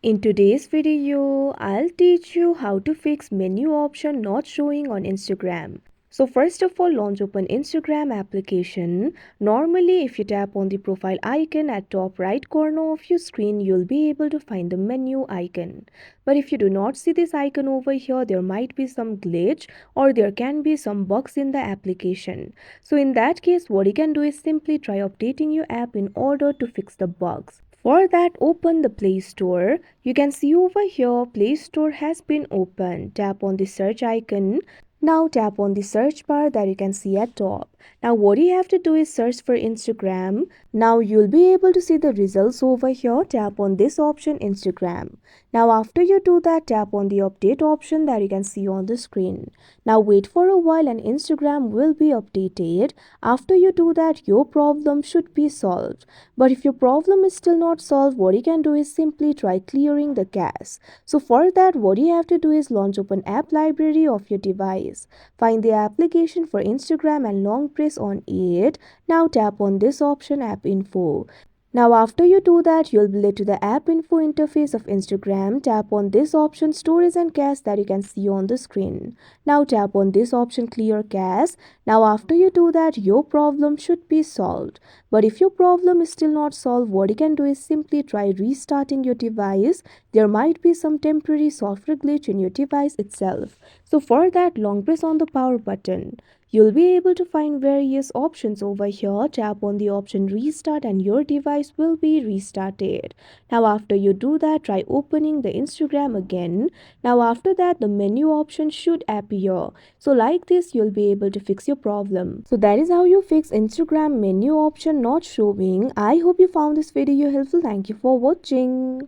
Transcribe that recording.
In today's video, I'll teach you how to fix menu option not showing on Instagram. So first of all, launch open Instagram application. Normally, if you tap on the profile icon at top right corner of your screen, you'll be able to find the menu icon. But if you do not see this icon over here, there might be some glitch or there can be some bugs in the application. So in that case, what you can do is simply try updating your app in order to fix the bugs. For that, open the Play Store. You can see over here Play Store has been opened. Tap on the search icon. Now tap on the search bar that you can see at top. Now what you have to do is search for Instagram. Now you'll be able to see the results over here. Tap on this option, Instagram. Now after you do that, tap on the update option that you can see on the screen. Now wait for a while and Instagram will be updated. After you do that, your problem should be solved. But if your problem is still not solved, what you can do is simply try clearing the cache. So for that, what you have to do is launch open app library of your device. Find the application for Instagram and long press on it. Now tap on this option, app info. Now after you do that, you'll be led to the app info interface of Instagram. Tap on this option, storage and cache, that you can see on the screen. Now tap on this option, clear cache. Now after you do that, your problem should be solved. But if your problem is still not solved, what you can do is simply try restarting your device. There might be some temporary software glitch in your device itself. So for that, long press on the power button. You'll be able to find various options over here. Tap on the option restart and your device will be restarted. Now after you do that, try opening the Instagram again. Now after that, the menu option should appear. So like this, you'll be able to fix your problem. So that is how you fix Instagram menu option not showing. I hope you found this video helpful. Thank you for watching.